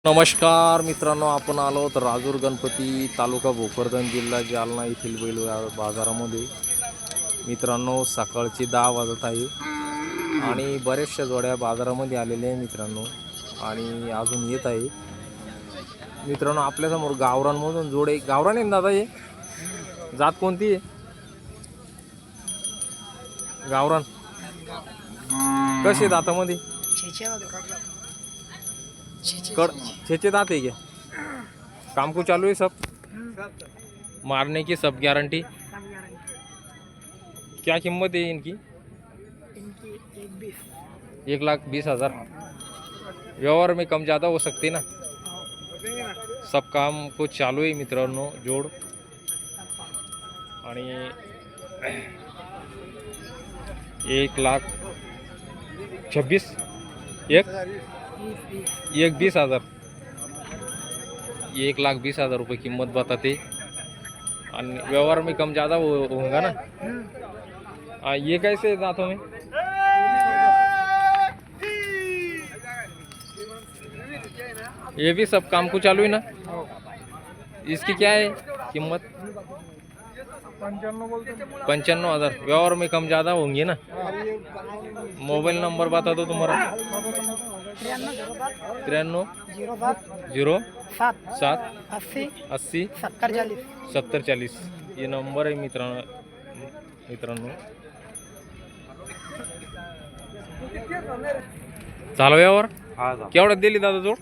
नमस्कार मित्रांनो, आपण आलो तर राजूर गणपती तालुका भोकरदन जिल्हा जालना येथील बैल बाजारामध्ये. मित्रांनो, सकाळचे 10 वाजत आहे आणि बऱ्याचशा जोड्या बाजारामध्ये आलेल्या आहे मित्रांनो, आणि अजून येत आहे. मित्रांनो, आपल्यासमोर गावरांमधून जोडे गावरान आहे दादा. हे जात कोणती आहे? गावरान. कसे दातामध्ये? छेचे दांत है क्या? काम को चालू है सब? मारने की सब गारंटी? क्या कीमत है इनकी? 1,20,000। व्यवहार में कम ज़्यादा हो सकती ना? सब काम को चालू है मित्रांनो जोड. आणि 1,26,000 1,20,000 1,20,000 रुपये किंमत बताते. आणि व्यवहार में कम ज़्यादा होगा ना? ये कैसे दांतों में? ये भी सब काम को चालू है ना? इसकी क्या है कीमत? 95,000। व्यवहार में कम ज़्यादा होंगे ना? मोबाइल नंबर बता दो तुम्हारा। 93 07 80 70 40 ये नंबर आहे मित्रांनो. चालू यावर केवढ्यात दिली दादा जोड?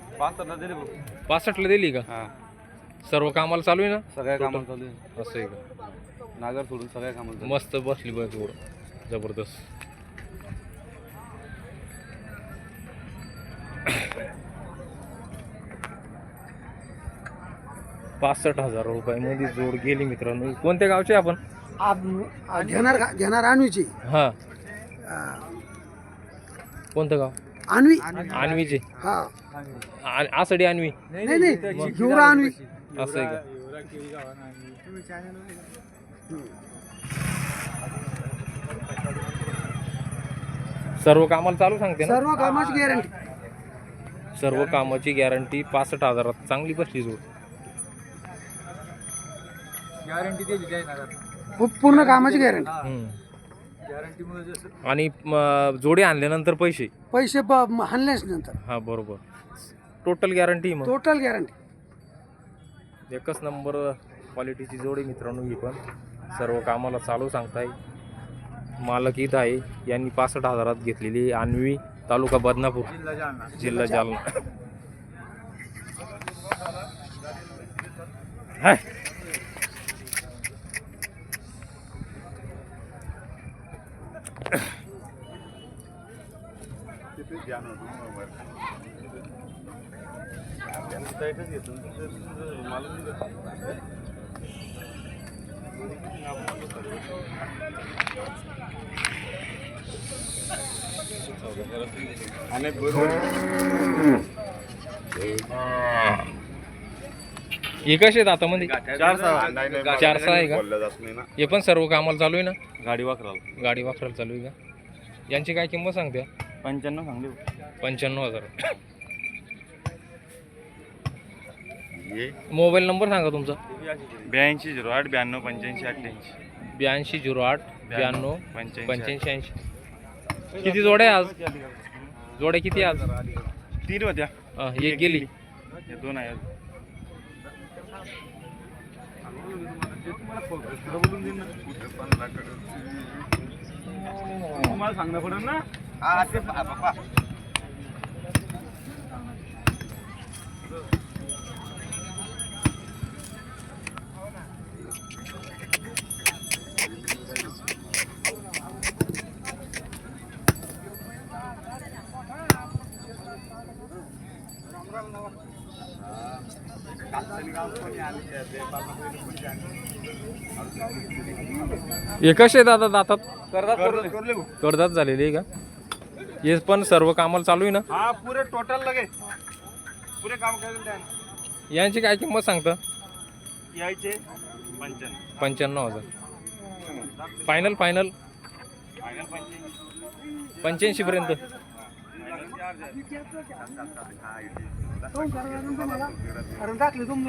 65ला दिली का? सर्व कामाला चालू आहे ना? सगळ्या कामाला चालू आहे. असं आहे का? नागर सोडून सगळ्या कामाला मस्त बसली बघ जोड, जबरदस्त. ₹65,000 जोड गेली मित्रांनो. कोणत्या गावचे आपण? घेणार आणवीची. हा, कोणतं गाव? आणवी आणवीचे. हा, आसडी आणवी. नाही हिवरा आणवी. असं आहे का? सर्व कामाला चालू सांगते ना? सर्व कामाची गॅरंटी. सर्व कामाची गॅरंटी. 65,000 चांगली बसली जोड. गॅरंटी दिली काय ना? पूर्ण कामाची गॅरंटी. आणि जोडी आणल्यानंतर पैसे हाणल्याच नंतर. हा बरोबर, टोटल गॅरंटी. मग टोटल गॅरंटी. एकच नंबर क्वालिटीची जोडी मित्रांनो. ही पण सर्व कामाला चालू सांगताय. मालक इथं आहे. यांनी 65,000 घेतलेली. आणवी, तालुका बदनापूर, जिल्हा जालना. हे कसे आहेत आता मध्ये? 4-6 आहे का? हे पण सर्व कामाला चालू आहे ना? गाडी वाकराला गाडी वापरायला चालू आहे का? यांची काय किंमत सांगते? 95 सांगले. 95,000. मोबाईल नंबर सांगा तुमचा. 82 08 92 85 88. 82 08 92 85 80. किती जोड्या आज? जोड्या किती आज? 3 होत्या. एक गेली. 2 आहेत. तुम्हाला सांगणं पडेल ना? हे कसे दादा दातात? कर्जात झालेली आहे का? हे पण सर्व कामाला चालू आहे ना? हा, पुरे टोटल लगे पुरे काम केलं. यांची काय किंमत सांगता? यायचे 95,000. फायनल 85 पर्यंत. कारण टाकले तुम